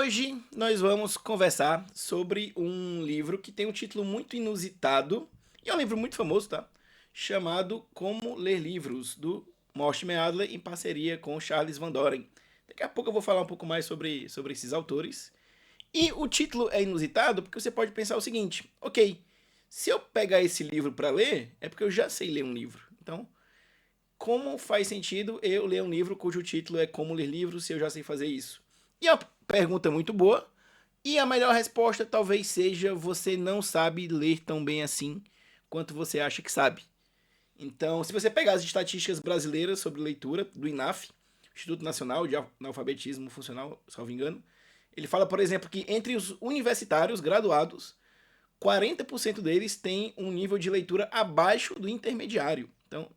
Hoje nós vamos conversar sobre um livro que tem um título muito inusitado, e é um livro muito famoso, tá? Chamado Como Ler Livros, do Mortimer Adler, em parceria com Charles Van Doren. Daqui a pouco eu vou falar um pouco mais sobre esses autores. E o título é inusitado porque você pode pensar o seguinte: ok, se eu pegar esse livro para ler, é porque eu já sei ler um livro. Então, como faz sentido eu ler um livro cujo título é Como Ler Livros se eu já sei fazer isso? E é uma pergunta muito boa. E a melhor resposta talvez seja: você não sabe ler tão bem assim quanto você acha que sabe. Então, se você pegar as estatísticas brasileiras sobre leitura do INAF, Instituto Nacional de Analfabetismo Funcional, salvo engano, ele fala, por exemplo, que entre os universitários graduados, 40% deles têm um nível de leitura abaixo do intermediário. Então,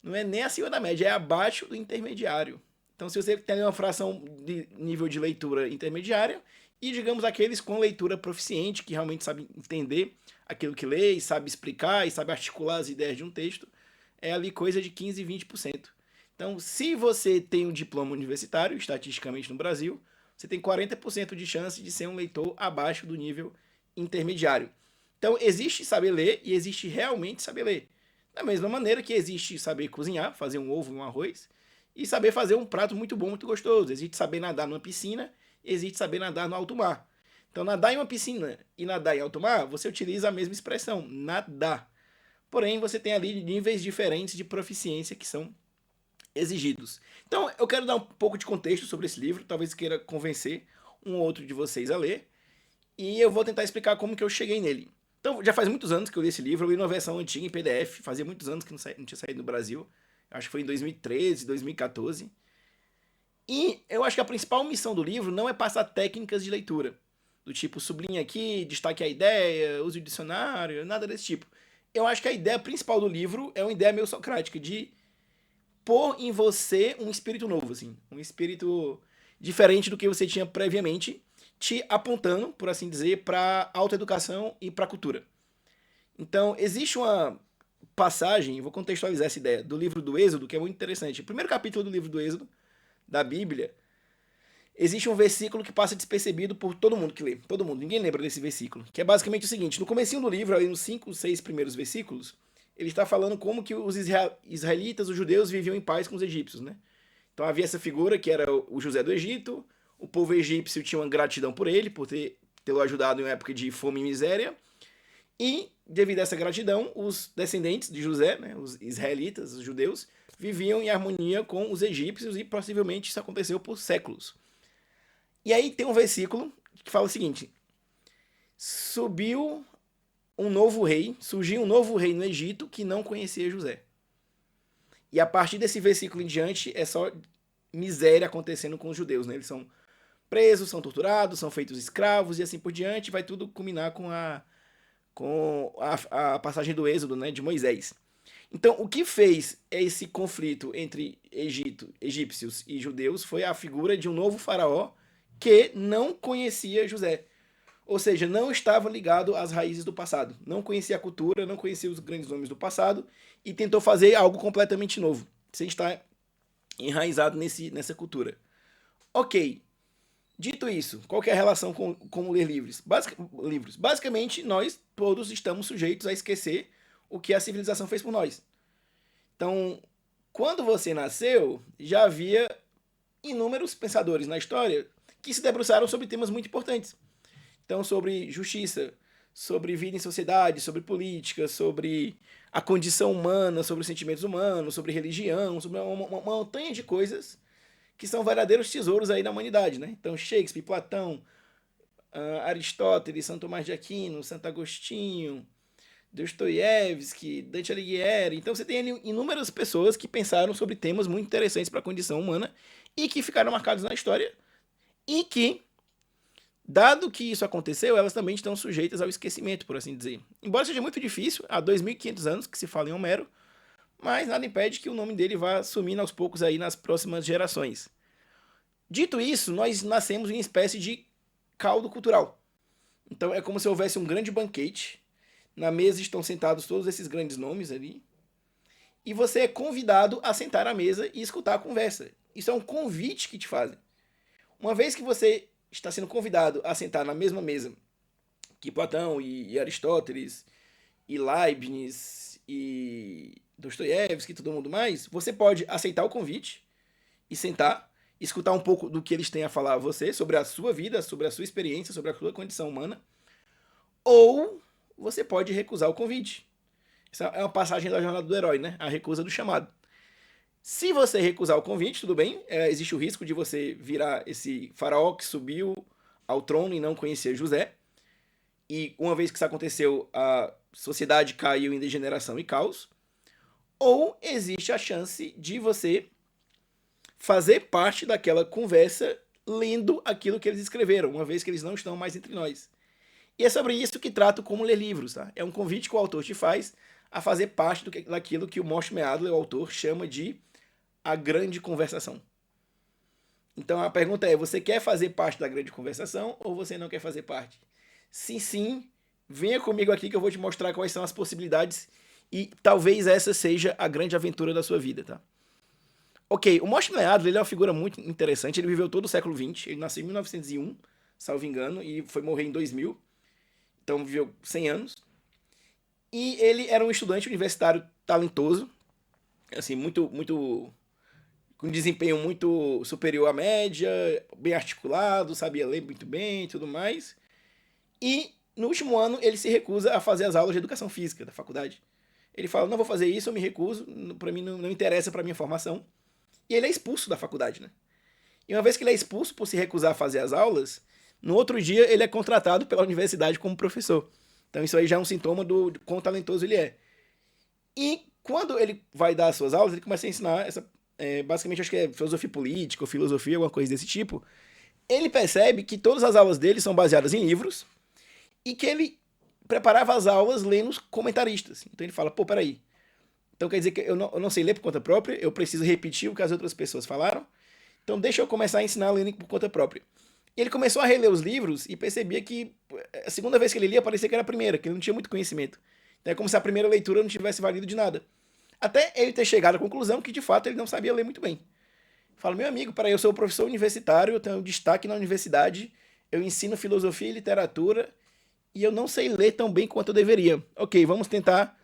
não é nem acima da média, é abaixo do intermediário. Então, se você tem uma fração de nível de leitura intermediária e, digamos, aqueles com leitura proficiente, que realmente sabe entender aquilo que lê, e sabe explicar e sabe articular as ideias de um texto, é ali coisa de 15, 20%. Então, se você tem um diploma universitário, estatisticamente no Brasil, você tem 40% de chance de ser um leitor abaixo do nível intermediário. Então, existe saber ler e existe realmente saber ler. Da mesma maneira que existe saber cozinhar, fazer um ovo e um arroz, e saber fazer um prato muito bom, muito gostoso. Existe saber nadar numa piscina, existe saber nadar no alto mar. Então, nadar em uma piscina e nadar em alto mar, você utiliza a mesma expressão, nadar. Porém, você tem ali níveis diferentes de proficiência que são exigidos. Então, eu quero dar um pouco de contexto sobre esse livro, talvez queira convencer um ou outro de vocês a ler, e eu vou tentar explicar como que eu cheguei nele. Então, já faz muitos anos que eu li esse livro, eu li numa versão antiga em PDF, fazia muitos anos que não tinha saído no Brasil, acho que foi em 2013, 2014. E eu acho que a principal missão do livro não é passar técnicas de leitura, do tipo sublinha aqui, destaque a ideia, use o dicionário, nada desse tipo. Eu acho que a ideia principal do livro é uma ideia meio socrática, de pôr em você um espírito novo, assim, um espírito diferente do que você tinha previamente, te apontando, por assim dizer, para autoeducação e para cultura. Então, existe uma passagem, vou contextualizar essa ideia, do livro do Êxodo, que é muito interessante. O primeiro capítulo do livro do Êxodo, da Bíblia, existe um versículo que passa despercebido por todo mundo que lê. Todo mundo, ninguém lembra desse versículo. Que é basicamente o seguinte: no comecinho do livro, ali nos 5, 6 primeiros versículos, ele está falando como que os israelitas, os judeus, viviam em paz com os egípcios, né? Então havia essa figura que era o José do Egito, o povo egípcio tinha uma gratidão por ele, por tê-lo ajudado em uma época de fome e miséria, e devido a essa gratidão, os descendentes de José, né, os israelitas, os judeus, viviam em harmonia com os egípcios e possivelmente isso aconteceu por séculos. E aí tem um versículo que fala o seguinte: surgiu um novo rei no Egito que não conhecia José. E a partir desse versículo em diante é só miséria acontecendo com os judeus, né? Eles são presos, são torturados, são feitos escravos e assim por diante, vai tudo culminar com a passagem do Êxodo, né, de Moisés. Então, o que fez esse conflito entre egípcios e judeus foi a figura de um novo faraó que não conhecia José. Ou seja, não estava ligado às raízes do passado. Não conhecia a cultura, não conhecia os grandes nomes do passado e tentou fazer algo completamente novo, sem estar enraizado nessa cultura. Ok, dito isso, qual que é a relação com ler livros? Basicamente, nós todos estamos sujeitos a esquecer o que a civilização fez por nós. Então, quando você nasceu, já havia inúmeros pensadores na história que se debruçaram sobre temas muito importantes. Então, sobre justiça, sobre vida em sociedade, sobre política, sobre a condição humana, sobre os sentimentos humanos, sobre religião, sobre uma montanha de coisas que são verdadeiros tesouros aí da humanidade, né? Então, Shakespeare, Platão, Aristóteles, São Tomás de Aquino, Santo Agostinho, Dostoiévski, Dante Alighieri. Então, você tem ali inúmeras pessoas que pensaram sobre temas muito interessantes para a condição humana e que ficaram marcados na história e que, dado que isso aconteceu, elas também estão sujeitas ao esquecimento, por assim dizer. Embora seja muito difícil, há 2.500 anos que se fala em Homero, mas nada impede que o nome dele vá sumindo aos poucos aí nas próximas gerações. Dito isso, nós nascemos em uma espécie de caldo cultural. Então é como se houvesse um grande banquete, na mesa estão sentados todos esses grandes nomes ali, e você é convidado a sentar à mesa e escutar a conversa. Isso é um convite que te fazem. Uma vez que você está sendo convidado a sentar na mesma mesa que Platão e Aristóteles e Leibniz e Dostoiévski e todo mundo mais, você pode aceitar o convite e sentar, escutar um pouco do que eles têm a falar a você sobre a sua vida, sobre a sua experiência, sobre a sua condição humana, ou você pode recusar o convite. Essa é uma passagem da jornada do herói, né? A recusa do chamado. Se você recusar o convite, tudo bem, existe o risco de você virar esse faraó que subiu ao trono e não conhecer José. E uma vez que isso aconteceu, a sociedade caiu em degeneração e caos. Ou existe a chance de você fazer parte daquela conversa lendo aquilo que eles escreveram, uma vez que eles não estão mais entre nós. E é sobre isso que trato Como Ler Livros, tá? É um convite que o autor te faz a fazer parte daquilo que o Mortimer Adler, o autor, chama de a grande conversação. Então a pergunta é, você quer fazer parte da grande conversação ou você não quer fazer parte? Se sim, venha comigo aqui que eu vou te mostrar quais são as possibilidades e talvez essa seja a grande aventura da sua vida, tá? Ok, o Mortimer Adler ele é uma figura muito interessante, ele viveu todo o século XX, ele nasceu em 1901, salvo engano, e foi morrer em 2000, então viveu 100 anos. E ele era um estudante universitário talentoso, assim, com um desempenho muito superior à média, bem articulado, sabia ler muito bem e tudo mais. E no último ano ele se recusa a fazer as aulas de educação física da faculdade. Ele fala, não vou fazer isso, eu me recuso, para mim não interessa para minha formação. E ele é expulso da faculdade, né? E uma vez que ele é expulso por se recusar a fazer as aulas, no outro dia ele é contratado pela universidade como professor. Então isso aí já é um sintoma do quão talentoso ele é. E quando ele vai dar as suas aulas, ele começa a ensinar basicamente acho que é filosofia política ou filosofia, alguma coisa desse tipo. Ele percebe que todas as aulas dele são baseadas em livros e que ele preparava as aulas lendo os comentaristas. Então ele fala, pô, peraí. Então quer dizer que eu não sei ler por conta própria, eu preciso repetir o que as outras pessoas falaram. Então deixa eu começar a ensinar lendo por conta própria. E ele começou a reler os livros e percebia que a segunda vez que ele lia parecia que era a primeira, que ele não tinha muito conhecimento. Então é como se a primeira leitura não tivesse valido de nada. Até ele ter chegado à conclusão que de fato ele não sabia ler muito bem. Fala, meu amigo, peraí, eu sou professor universitário, eu tenho destaque na universidade, eu ensino filosofia e literatura e eu não sei ler tão bem quanto eu deveria. Ok, vamos tentar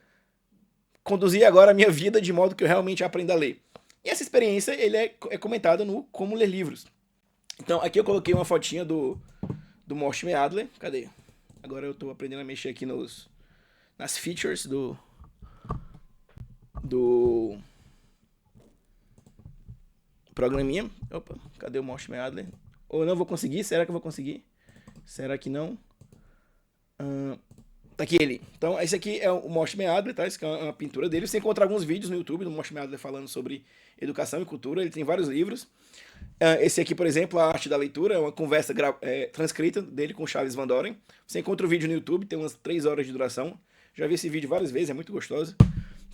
conduzir agora a minha vida de modo que eu realmente aprenda a ler. E essa experiência ele é comentada no Como Ler Livros. Então aqui eu coloquei uma fotinha do Mortimer Adler. Cadê? Agora eu estou aprendendo a mexer aqui nas features do programinha. Opa, cadê o Mortimer Adler? Ou eu não vou conseguir? Será que eu vou conseguir? Será que não? Tá aqui ele. Então, esse aqui é o Mortimer Adler, tá? Esse aqui é uma pintura dele. Você encontra alguns vídeos no YouTube do Mortimer Adler falando sobre educação e cultura. Ele tem vários livros. Esse aqui, por exemplo, A Arte da Leitura, é uma conversa transcrita dele com Charles Van Doren. Você encontra o vídeo no YouTube, tem umas 3 horas de duração. Já vi esse vídeo várias vezes, é muito gostoso.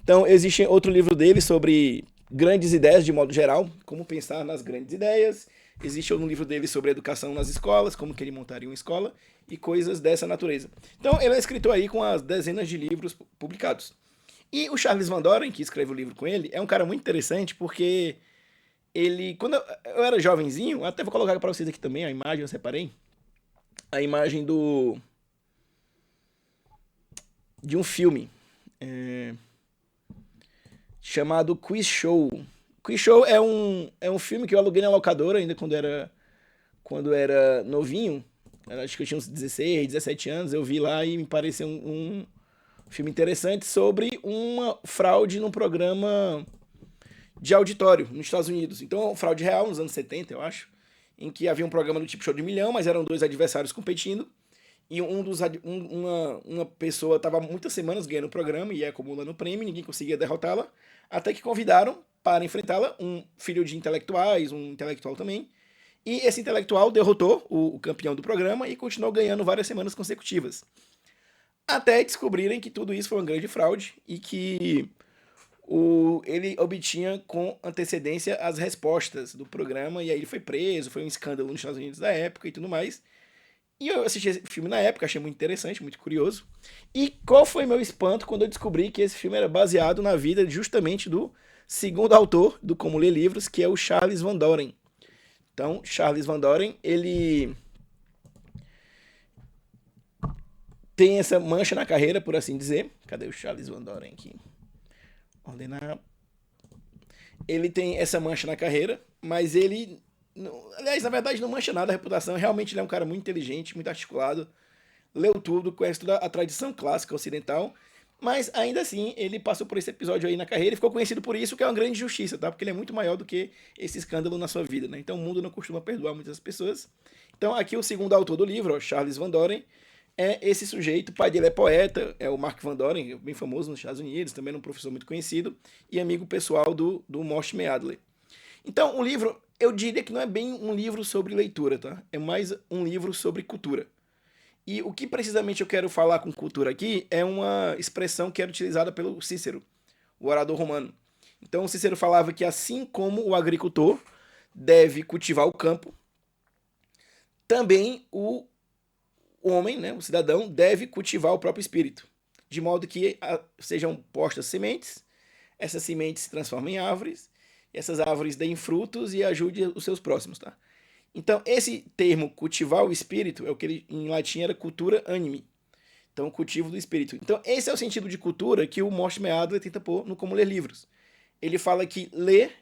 Então, existe outro livro dele sobre grandes ideias de modo geral, como pensar nas grandes ideias. Existe um livro dele sobre educação nas escolas, como que ele montaria uma escola e coisas dessa natureza. Então, ele é um escritor aí com as dezenas de livros publicados. E o Charles Van Doren, que escreve o livro com ele, é um cara muito interessante porque ele, quando eu era jovenzinho, até vou colocar para vocês aqui também a imagem, eu separei, a imagem de um filme chamado Quiz Show. Quiz Show é um filme que eu aluguei na locadora ainda quando era novinho. Acho que eu tinha uns 16, 17 anos. Eu vi lá e me pareceu um filme interessante sobre uma fraude num programa de auditório nos Estados Unidos. Então, fraude real nos anos 70, eu acho, em que havia um programa do tipo Show de Milhão, mas eram 2 adversários competindo. E uma pessoa estava muitas semanas ganhando o programa e ia acumulando prêmio, ninguém conseguia derrotá-la, até que convidaram para enfrentá-la um filho de intelectuais, um intelectual também, e esse intelectual derrotou o campeão do programa e continuou ganhando várias semanas consecutivas. Até descobrirem que tudo isso foi uma grande fraude e que ele obtinha com antecedência as respostas do programa, e aí ele foi preso, foi um escândalo nos Estados Unidos da época e tudo mais. E eu assisti esse filme na época, achei muito interessante, muito curioso. E qual foi meu espanto quando eu descobri que esse filme era baseado na vida justamente do segundo autor do Como Ler Livros, que é o Charles Van Doren. Então, Charles Van Doren, ele tem essa mancha na carreira, por assim dizer. Cadê o Charles Van Doren aqui? Ordenar. Ele tem essa mancha na carreira, mas ele. Aliás, na verdade, não mancha nada a reputação. Realmente ele é um cara muito inteligente, muito articulado. Leu tudo, conhece toda a tradição clássica ocidental. Mas ainda assim, ele passou por esse episódio aí na carreira e ficou conhecido por isso, que é uma grande injustiça, tá? Porque ele é muito maior do que esse escândalo na sua vida, né? Então o mundo não costuma perdoar muitas pessoas. Então aqui o segundo autor do livro, ó, Charles Van Doren, é esse sujeito. O pai dele é poeta, é o Mark Van Doren, bem famoso nos Estados Unidos, também é um professor muito conhecido, e amigo pessoal do Mortimer Adler. Então o livro, eu diria que não é bem um livro sobre leitura, tá? É mais um livro sobre cultura. E o que precisamente eu quero falar com cultura aqui é uma expressão que era utilizada pelo Cícero, o orador romano. Então Cícero falava que assim como o agricultor deve cultivar o campo, também o homem, né, o cidadão, deve cultivar o próprio espírito, de modo que sejam postas sementes, essas sementes se transformem em árvores, e essas árvores deem frutos e ajudem os seus próximos, tá? Então, esse termo cultivar o espírito é o que ele, em latim era cultura animi. Então, cultivo do espírito. Então, esse é o sentido de cultura que o Mortimer Adler tenta pôr no Como Ler Livros. Ele fala que ler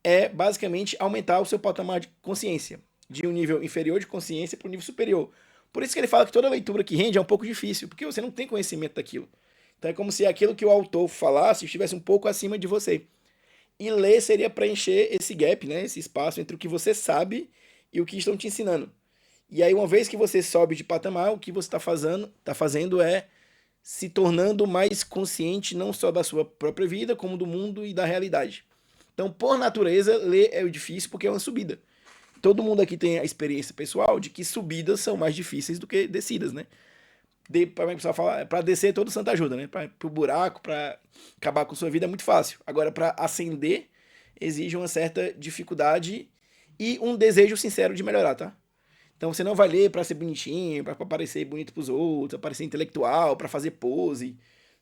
é basicamente aumentar o seu patamar de consciência, de um nível inferior de consciência para um nível superior. Por isso que ele fala que toda leitura que rende é um pouco difícil, porque você não tem conhecimento daquilo. Então é como se aquilo que o autor falasse estivesse um pouco acima de você. E ler seria preencher esse gap, né, esse espaço entre o que você sabe e o que estão te ensinando. E aí, uma vez que você sobe de patamar, o que você tá fazendo é se tornando mais consciente não só da sua própria vida, como do mundo e da realidade. Então, por natureza, ler é difícil porque é uma subida. Todo mundo aqui tem a experiência pessoal de que subidas são mais difíceis do que descidas, né? Para o pessoal falar, para descer todo santo ajuda, né? Para o buraco, para acabar com sua vida é muito fácil. Agora, para ascender, exige uma certa dificuldade e um desejo sincero de melhorar, tá? Então você não vai ler para ser bonitinho, para parecer bonito para os outros, para parecer intelectual, para fazer pose.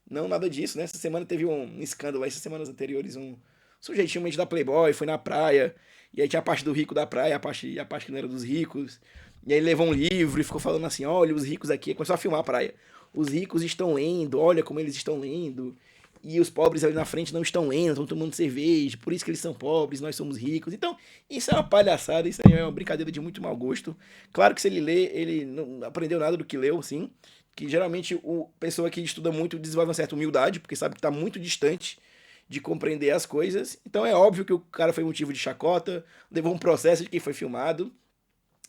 Não, nada disso, né? Essa semana teve um escândalo, essas semanas anteriores, um sujeitinho mente da Playboy, foi na praia, e aí tinha a parte do rico da praia, a parte que não era dos ricos. E aí ele levou um livro e ficou falando assim: olha, os ricos aqui, começou a filmar a praia. Os ricos estão lendo, olha como eles estão lendo. E os pobres ali na frente não estão lendo, estão tomando cerveja, por isso que eles são pobres, nós somos ricos. Então, isso é uma palhaçada, isso aí é uma brincadeira de muito mau gosto. Claro que se ele lê, ele não aprendeu nada do que leu, sim. Que geralmente a pessoa que estuda muito desenvolve uma certa humildade, porque sabe que está muito distante de compreender as coisas. Então é óbvio que o cara foi motivo de chacota, levou um processo de quem foi filmado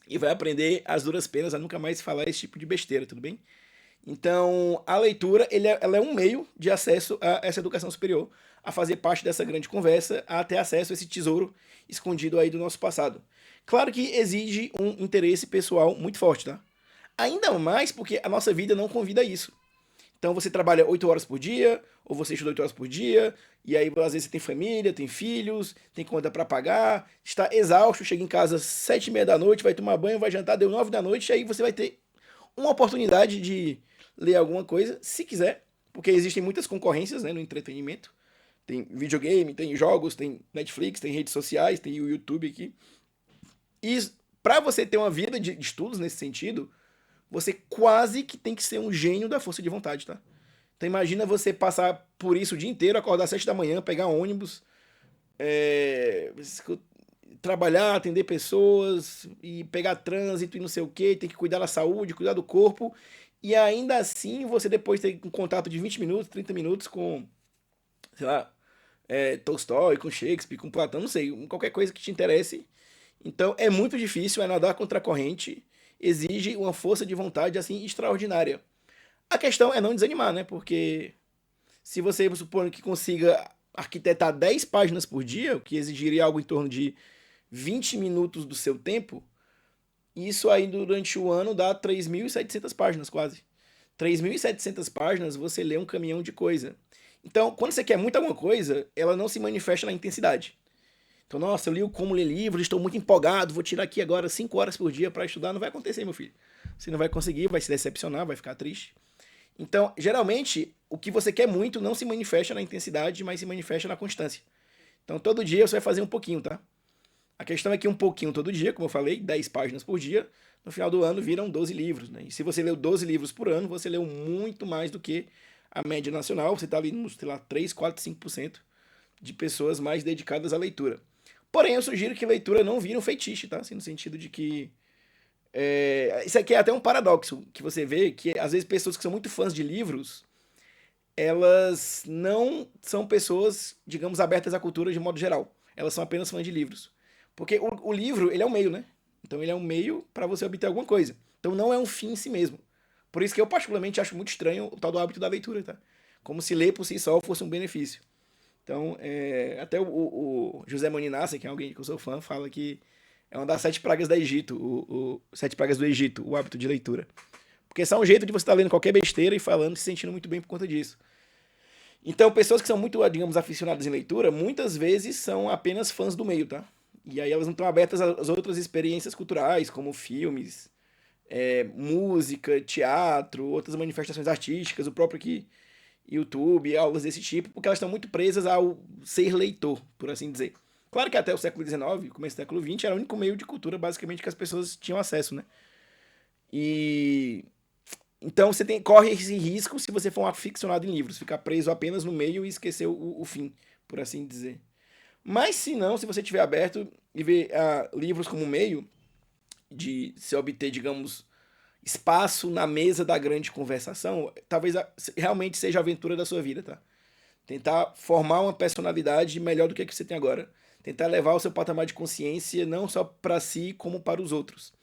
e vai aprender as duras penas a nunca mais falar esse tipo de besteira, tudo bem? Então, a leitura ela é um meio de acesso a essa educação superior, a fazer parte dessa grande conversa, a ter acesso a esse tesouro escondido aí do nosso passado. Claro que exige um interesse pessoal muito forte, tá? Ainda mais porque a nossa vida não convida a isso. Então você trabalha 8 horas por dia, ou você estuda 8 horas por dia, e aí às vezes você tem família, tem filhos, tem conta para pagar, está exausto, chega em casa às 7h30 da noite, vai tomar banho, vai jantar, deu 9 da noite, aí você vai ter uma oportunidade de ler alguma coisa, se quiser, porque existem muitas concorrências, né, no entretenimento. Tem videogame, tem jogos, tem Netflix, tem redes sociais, tem o YouTube aqui. E para você ter uma vida de estudos nesse sentido, você quase que tem que ser um gênio da força de vontade, tá? Então imagina você passar por isso o dia inteiro, acordar às 7 da manhã, pegar ônibus, é, trabalhar, atender pessoas, e pegar trânsito e não sei o que, tem que cuidar da saúde, cuidar do corpo, e ainda assim você depois tem um contato de 20 minutos, 30 minutos com, sei lá, Tolstói, com Shakespeare, com Platão, não sei, qualquer coisa que te interesse. Então é muito difícil, é nadar contra a corrente, exige uma força de vontade assim extraordinária. A questão é não desanimar, né? Porque se você supor que consiga arquitetar 10 páginas por dia, o que exigiria algo em torno de 20 minutos do seu tempo, isso aí durante o ano dá 3.700 páginas quase. 3.700 páginas você lê um caminhão de coisa. Então, quando você quer muito alguma coisa, ela não se manifesta na intensidade. Então, nossa, eu li o Como Ler Livros, estou muito empolgado, vou tirar aqui agora 5 horas por dia para estudar. Não vai acontecer, meu filho. Você não vai conseguir, vai se decepcionar, vai ficar triste. Então, geralmente, o que você quer muito não se manifesta na intensidade, mas se manifesta na constância. Então, todo dia você vai fazer um pouquinho, tá? A questão é que um pouquinho todo dia, como eu falei, 10 páginas por dia, no final do ano viram 12 livros, né? E se você leu 12 livros por ano, você leu muito mais do que a média nacional. Você está ali nos, sei lá, 3, 4, 5% de pessoas mais dedicadas à leitura. Porém, eu sugiro que leitura não vire um feitiço, tá? Assim, no sentido de que isso aqui é até um paradoxo que você vê, que às vezes pessoas que são muito fãs de livros, elas não são pessoas, digamos, abertas à cultura de modo geral. Elas são apenas fãs de livros. Porque o livro, ele é um meio, né? Então ele é um meio para você obter alguma coisa. Então não é um fim em si mesmo. Por isso que eu particularmente acho muito estranho o tal do hábito da leitura, tá? Como se ler por si só fosse um benefício. Então, até o José Moninassi, que é alguém que eu sou fã, fala que é uma das 7 pragas do Egito, sete pragas do Egito, o hábito de leitura. Porque esse é um jeito de você estar lendo qualquer besteira e falando, se sentindo muito bem por conta disso. Então, pessoas que são muito, digamos, aficionadas em leitura, muitas vezes são apenas fãs do meio, tá? E aí elas não estão abertas às outras experiências culturais, como filmes, música, teatro, outras manifestações artísticas, o próprio aqui, YouTube, aulas desse tipo, porque elas estão muito presas ao ser leitor, por assim dizer. Claro que até o século XIX, começo do século XX, era o único meio de cultura, basicamente, que as pessoas tinham acesso, né? E então você corre esse risco se você for um aficionado em livros, ficar preso apenas no meio e esquecer o fim, por assim dizer. Mas se não, se você estiver aberto e ver livros como meio de se obter, digamos, espaço na mesa da grande conversação, talvez realmente seja a aventura da sua vida, tá? Tentar formar uma personalidade melhor do que a que você tem agora. Tentar levar o seu patamar de consciência não só para si, como para os outros.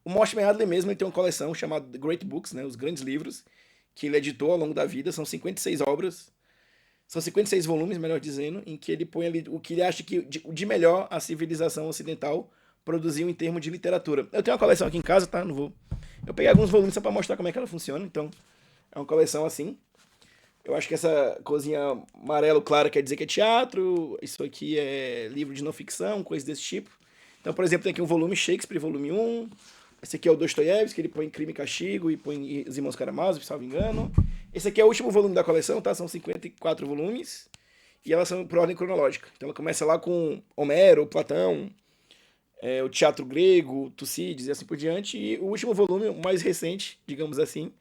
O Mortimer Adler mesmo, ele tem uma coleção chamada The Great Books, né, os grandes livros, que ele editou ao longo da vida, são 56 obras, são 56 volumes, melhor dizendo, em que ele põe ali o que ele acha que de melhor a civilização ocidental produziu em termos de literatura. Eu tenho uma coleção aqui em casa, tá? Não vou. Eu peguei alguns volumes só para mostrar como é que ela funciona, então é uma coleção assim. Eu acho que essa coisinha amarelo clara quer dizer que é teatro, isso aqui é livro de não ficção, coisa desse tipo. Então, por exemplo, tem aqui um volume Shakespeare, volume 1. Esse aqui é o Dostoiévski, ele põe Crime e Castigo e põe Os Irmãos Karamazov, se não me engano. Esse aqui é o último volume da coleção, tá? São 54 volumes. E elas são por ordem cronológica. Então ela começa lá com Homero, Platão, o teatro grego, Tucídides e assim por diante. E o último volume, o mais recente, digamos assim,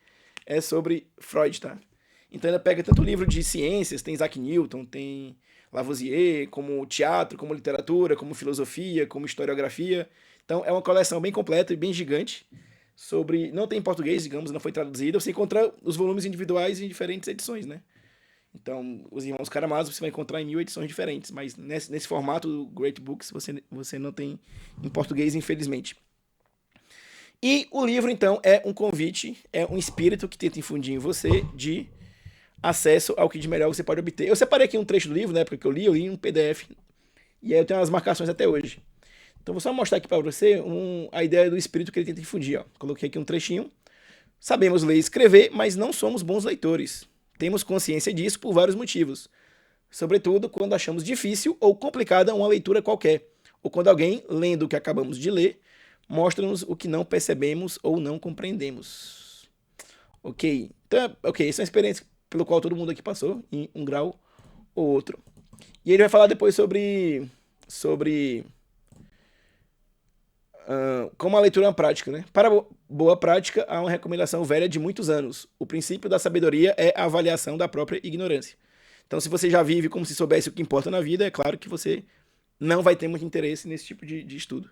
é sobre Freud, tá? Então ela pega tanto livro de ciências, tem Isaac Newton, tem Lavoisier, como teatro, como literatura, como filosofia, como historiografia. Então é uma coleção bem completa e bem gigante. Não tem em português, digamos, não foi traduzida. Você encontra os volumes individuais em diferentes edições, né? Então, os Irmãos Karamazov você vai encontrar em 1000 edições diferentes, mas nesse formato do Great Books você não tem em português, infelizmente. E o livro, então, é um convite, é um espírito que tenta infundir em você de acesso ao que de melhor você pode obter. Eu separei aqui um trecho do livro, na época que eu li em um PDF, e aí eu tenho umas marcações até hoje. Então vou só mostrar aqui para você a ideia do espírito que ele tenta infundir. Ó. Coloquei aqui um trechinho. Sabemos ler e escrever, mas não somos bons leitores. Temos consciência disso por vários motivos. Sobretudo quando achamos difícil ou complicada uma leitura qualquer, ou quando alguém, lendo o que acabamos de ler, mostra-nos o que não percebemos ou não compreendemos. Ok, então, essa é uma experiência pelo qual todo mundo aqui passou, em um grau ou outro. E ele vai falar depois sobre como a leitura é uma prática, né? Para boa prática, há uma recomendação velha de muitos anos. O princípio da sabedoria é a avaliação da própria ignorância. Então, se você já vive como se soubesse o que importa na vida, é claro que você não vai ter muito interesse nesse tipo de estudo.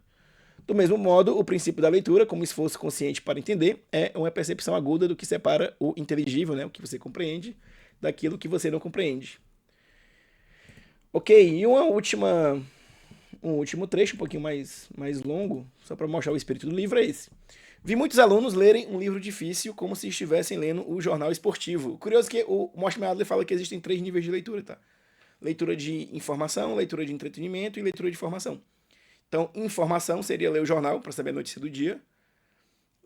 Do mesmo modo, o princípio da leitura, como esforço consciente para entender, é uma percepção aguda do que separa o inteligível, né, o que você compreende, daquilo que você não compreende. Ok, e um último trecho, um pouquinho mais longo, só para mostrar o espírito do livro, é esse. Vi muitos alunos lerem um livro difícil como se estivessem lendo o jornal esportivo. Curioso que o Mortimer Adler fala que existem 3 níveis de leitura, tá? Leitura de informação, leitura de entretenimento e leitura de formação. Então, informação seria ler o jornal para saber a notícia do dia.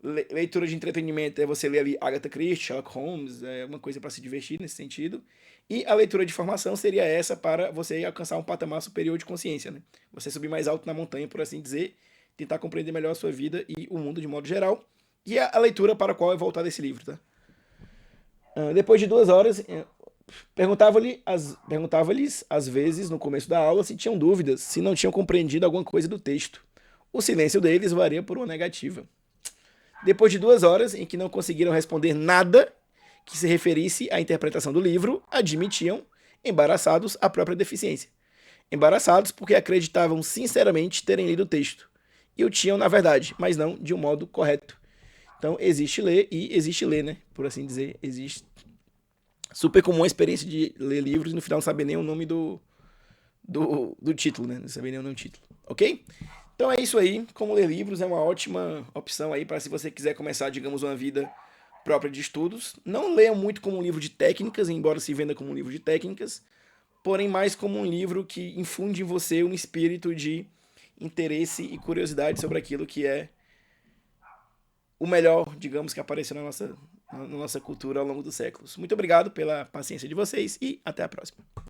Leitura de entretenimento é você ler ali Agatha Christie, Sherlock Holmes, é uma coisa para se divertir nesse sentido. E a leitura de formação seria essa para você alcançar um patamar superior de consciência, né? Você subir mais alto na montanha, por assim dizer, tentar compreender melhor a sua vida e o mundo de modo geral. E a leitura para a qual é voltado esse livro, tá? Depois de 2 horas, Perguntava-lhes, às vezes, no começo da aula, se tinham dúvidas, se não tinham compreendido alguma coisa do texto. O silêncio deles varia por uma negativa. Depois de 2 horas em que não conseguiram responder nada que se referisse à interpretação do livro, admitiam, embaraçados, a própria deficiência. Embaraçados porque acreditavam sinceramente terem lido o texto. E o tinham na verdade, mas não de um modo correto. Então, existe ler e existe ler, né? Por assim dizer, existe. Super comum a experiência de ler livros e no final não saber nem o nome do título, né? Não saber nem o nome do título, ok? Então é isso aí. Como ler livros é uma ótima opção aí para se você quiser começar, digamos, uma vida própria de estudos. Não leiam muito como um livro de técnicas, embora se venda como um livro de técnicas, porém mais como um livro que infunde em você um espírito de interesse e curiosidade sobre aquilo que é o melhor, digamos, que apareceu na nossa cultura ao longo dos séculos. Muito obrigado pela paciência de vocês e até a próxima.